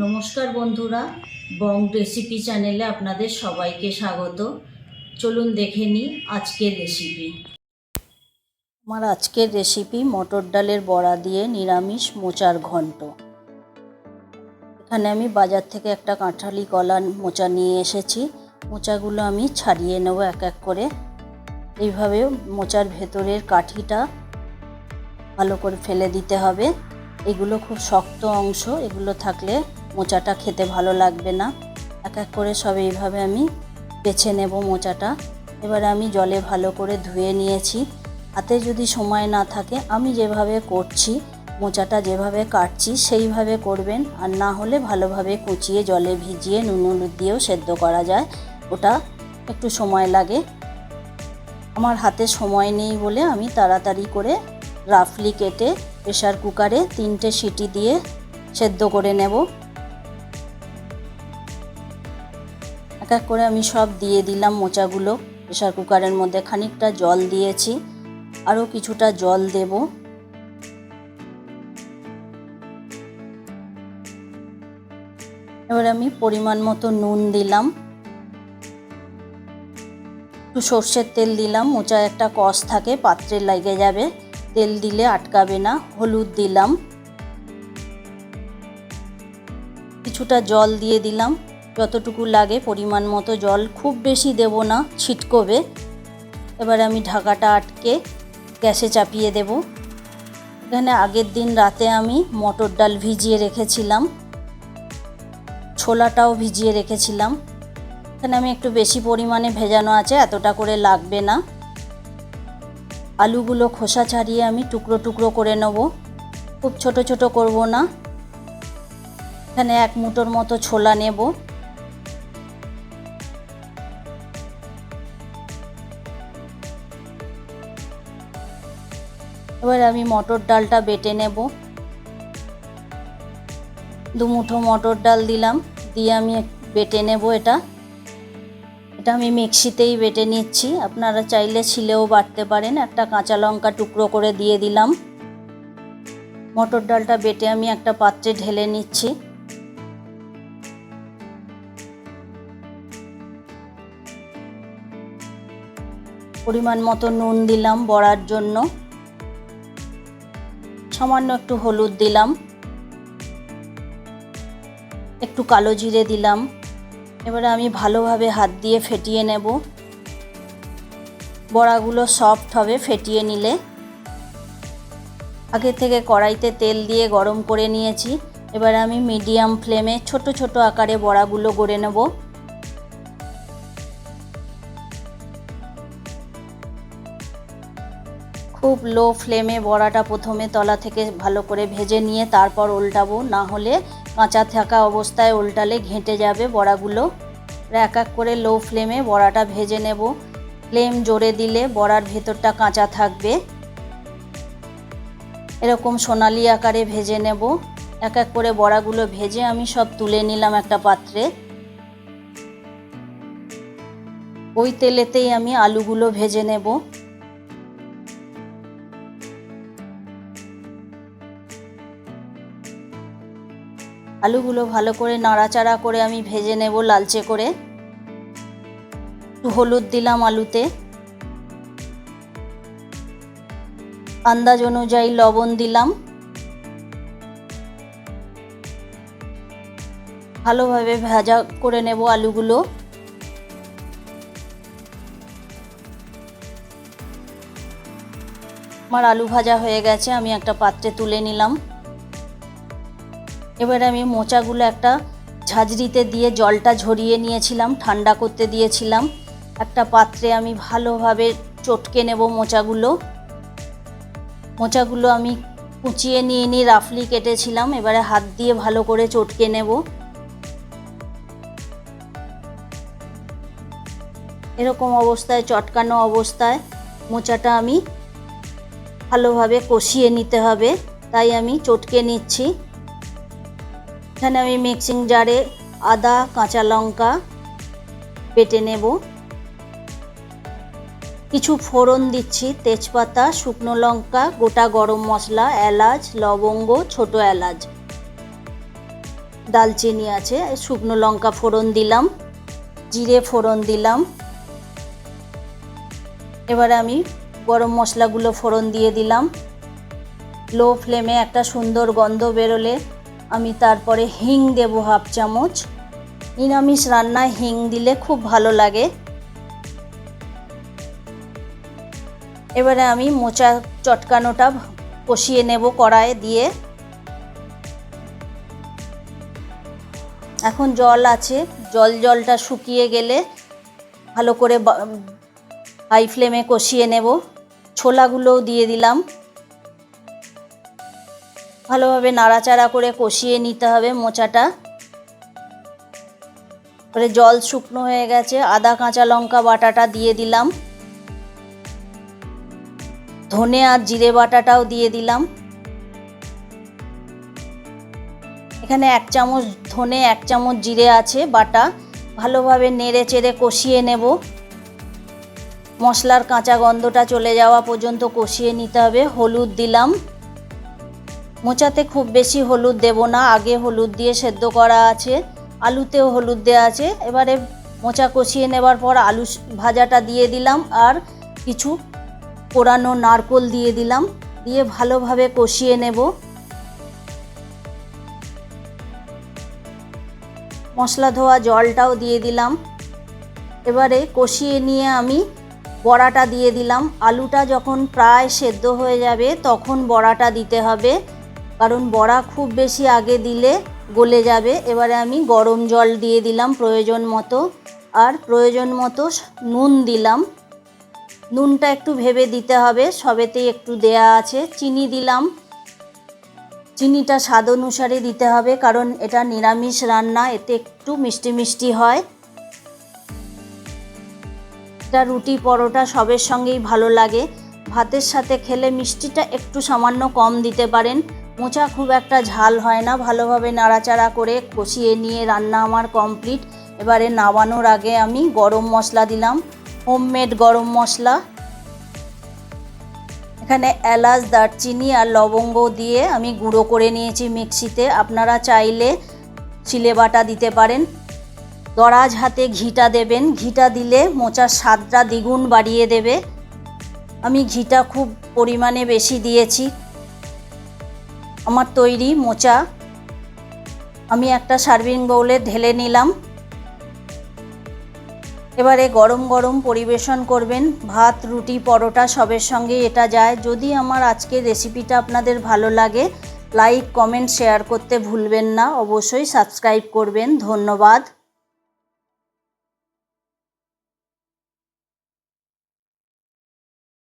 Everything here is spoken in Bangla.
নমস্কার বন্ধুরা, বং রেসিপি চ্যানেলে আপনাদের সবাইকে স্বাগত। চলুন দেখে নিই আজকের রেসিপি। আমার আজকের রেসিপি মটর ডালের বড়া দিয়ে নিরামিষ মোচার ঘন্ট। এখানে আমি বাজার থেকে একটা কাঁঠালি কলা মোচা নিয়ে এসেছি। মোচাগুলো আমি ছাড়িয়ে নেব এক এক করে। এইভাবে মোচার ভেতরের কাঠিটা ভালো করে ফেলে দিতে হবে। এগুলো খুব শক্ত অংশ, এগুলো থাকলে মোচাটা খেতে ভালো লাগবে না। এক এক করে সব এইভাবে আমি বেছে নেব মোচাটা। এবারে আমি জলে ভালো করে ধুয়ে নিয়েছি। হাতে যদি সময় না থাকে আমি যেভাবে করছি, মোচাটা যেভাবে কাটছি সেইভাবে করবেন, আর না হলে ভালোভাবে কুচিয়ে জলে ভিজিয়ে নুন হলুদ দিয়েও সেদ্ধ করা যায়, ওটা একটু সময় লাগে। আমার হাতে সময় নেই বলে আমি তাড়াতাড়ি করে রাফলি কেটে প্রেসার কুকারে 3টে সিটি দিয়ে সেদ্ধ করে নেব। এক এক করে আমি সব দিয়ে দিলাম মোচাগুলো প্রেসার কুকারের মধ্যে। খানিকটা জল দিয়েছি, আরও কিছুটা জল দেব। এবার আমি পরিমাণ মতো নুন দিলাম, একটু সর্ষের তেল দিলাম। মোচায় একটা কষ থাকে, পাত্রে লেগে যাবে, তেল দিলে আটকাবে না। হলুদ দিলাম, কিছুটা জল দিয়ে দিলাম, যতটুকু লাগে পরিমাণ মতো জল, খুব বেশি দেব না, ছিটকবে। এবার আমি ঢাকাটা আটকে গ্যাসে চাপিয়ে দেব। এখানে আগের দিন রাতে আমি মটর ডাল ভিজিয়ে রেখেছিলাম, ছোলাটাও ভিজিয়ে রেখেছিলাম। এখানে আমি একটু বেশি পরিমাণে ভেজানো আছে, এতটা করে লাগবে না। আলুগুলো খোসা ছাড়িয়ে আমি টুকরো টুকরো করে নেব, খুব ছোট ছোট করব না। এখানে 1 মুঠোর মতো ছোলা নেব। এবার আমি মটর ডালটা বেটে নেব। 2 মুঠো মটর ডাল দিলাম, দিয়ে আমি বেটে নেব। এটা আমি মিক্সিতেই বেটে নিচ্ছি, আপনারা চাইলে ছিলেও বাটতে পারেন। একটা কাঁচা লঙ্কা টুকরো করে দিয়ে দিলাম। মটর ডালটা বেটে আমি একটা পাত্রে ঢেলে নিচ্ছি। পরিমাণ মতো নুন দিলাম বড়ার জন্য, সামান্য একটু হলুদ দিলাম, একটু কালো জিরে দিলাম। এবারে আমি ভালোভাবে হাত দিয়ে ফেটিয়ে নেব। বড়াগুলো সফট হবে ফেটিয়ে নিলে। আগে থেকে কড়াইতে তেল দিয়ে গরম করে নিয়েছি। এবার আমি মিডিয়াম ফ্লেমে ছোট ছোট আকারে বড়াগুলো গড়ে নেব। খুব লো ফ্লেমে বড়াটা প্রথমে তলা থেকে ভালো করে ভেজে নিয়ে তারপর উল্টাবো, না হলে কাঁচা থাকা অবস্থায় উল্টালে ঘেঁটে যাবে বড়াগুলো। এক এক করে লো ফ্লেমে বড়াটা ভেজে নেব। ফ্লেম জোরে দিলে বড়ার ভেতরটা কাঁচা থাকবে। এরকম সোনালি আকারে ভেজে নেব। এক এক করে বড়াগুলো ভেজে আমি সব তুলে নিলাম একটা পাত্রে। ওই তেলেতেই আমি আলুগুলো ভেজে নেব। আলুগুলো ভালো করে নাড়াচাড়া করে আমি ভেজে নেব লালচে করে। একটু হলুদ দিলাম আলুতে, আন্দাজ অনুযায়ী লবণ দিলাম। ভালোভাবে ভাজা করে নেব আলুগুলো। আমার আলু ভাজা হয়ে গেছে, আমি একটা পাত্রে তুলে নিলাম। এবার আমি মোচাগুলো একটা ঝাঁঝরিতে দিয়ে জলটা ঝরিয়ে নিয়েছিলাম, ঠান্ডা করতে দিয়েছিলাম। একটা পাত্রে আমি ভালোভাবে চটকে নেব মোচাগুলো আমি কুচিয়ে নিয়ে রাফলি কেটেছিলাম। এবারে হাত দিয়ে ভালো করে চটকে নেব। এরকম অবস্থায়, চটকানো অবস্থায় মোচাটা আমি ভালোভাবে কষিয়ে নিতে হবে, তাই আমি চটকে নিচ্ছি। এখানে আমি মিক্সিং জারে আদা, কাঁচা লঙ্কা বেটে নেব। কিছু ফোড়ন দিচ্ছি, তেজপাতা, শুকনো লঙ্কা, গোটা গরম মশলা, এলাচ, লবঙ্গ, ছোট এলাচ। দালচিনি আছে, শুকনো লঙ্কা ফোড়ন দিলাম, জিরে ফোড়ন দিলাম। এবারে আমি গরম মশলাগুলো ফোড়ন দিয়ে দিলাম। লো ফ্লেমে একটা সুন্দর গন্ধ বেরোলে আমি তারপরে হিং দেবো 1/2 চামচ। নিরামিষ রান্নায় হিং দিলে খুব ভালো লাগে। এবারে আমি মোচা চটকানোটা কষিয়ে নেব কড়াইয়ে দিয়ে। এখন জল আছে, জলটা শুকিয়ে গেলে ভালো করে হাই ফ্লেমে কষিয়ে নেব। ছোলাগুলোও দিয়ে দিলাম। ভালোভাবে নাড়াচাড়া করে কষিয়ে নিতে হবে মোচাটা। পরে জল শুকনো হয়ে গেছে, আদা কাঁচা লঙ্কা বাটাটা দিয়ে দিলাম, ধনে আর জিরে বাটাটাও দিয়ে দিলাম। এখানে 1 চামচ ধনে 1 চামচ জিরে আছে বাটা। ভালোভাবে নেড়ে চেড়ে কষিয়ে নেব। মশলার কাঁচা গন্ধটা চলে যাওয়া পর্যন্ত কষিয়ে নিতে হবে। হলুদ দিলাম। মোচাতে খুব বেশি হলুদ দেব না, আগে হলুদ দিয়ে সেদ্ধ করা আছে। আলুতেও হলুদ দেওয়া আছে। এবারে মোচা কষিয়ে নেবার পর আলু ভাজাটা দিয়ে দিলাম আর কিছু কোরানো নারকোল দিয়ে দিলাম, দিয়ে ভালোভাবে কষিয়ে নেব। মশলা ধোয়া জলটাও দিয়ে দিলাম। এবারে কষিয়ে নিয়ে আমি বড়াটা দিয়ে দিলাম। আলুটা যখন প্রায় সেদ্ধ হয়ে যাবে তখন বড়াটা দিতে হবে, কারণ বড়া খুব বেশি আগে দিলে গলে যাবে। এবারে আমি গরম জল দিয়ে দিলাম প্রয়োজন মতো, আর প্রয়োজন মতো নুন দিলাম। নুনটা একটু ভেবে দিতে হবে, সবেতেই একটু দেয়া আছে। চিনি দিলাম। চিনিটা স্বাদ অনুসারে দিতে হবে, কারণ এটা নিরামিষ রান্না, এতে একটু মিষ্টি মিষ্টি হয়। এটা রুটি পরোটা সবের সঙ্গেই ভালো লাগে। ভাতের সাথে খেলে মিষ্টিটা একটু সামান্য কম দিতে পারেন। মোচা খুব একটা ঝাল হয় না। ভালোভাবে নাড়াচাড়া করে কষিয়ে নিয়ে রান্না আমার কমপ্লিট। এবারে নামানোর আগে আমি গরম মশলা দিলাম, হোমমেড গরম মশলা। এখানে এলাচ, দারচিনি আর লবঙ্গ দিয়ে আমি গুঁড়ো করে নিয়েছি মিক্সিতে। আপনারা চাইলে শিলে বাটা দিতে পারেন। দরাজ হাতে ঘিটা দেবেন, ঘিটা দিলে মোচার স্বাদটা দ্বিগুণ বাড়িয়ে দেবে। আমি ঘিটা খুব পরিমাণে বেশি দিয়েছি। আমার তৈরি মোচা আমি একটা সার্ভিং বাউলে ঢেলে নিলাম। এবারে গরম গরম পরিবেশন করবেন। ভাত, রুটি, পরোটা সবের সঙ্গে এটা যায়। যদি আমার আজকের রেসিপিটা আপনাদের ভালো লাগে, লাইক, কমেন্ট, শেয়ার করতে ভুলবেন না। অবশ্যই সাবস্ক্রাইব করবেন। ধন্যবাদ।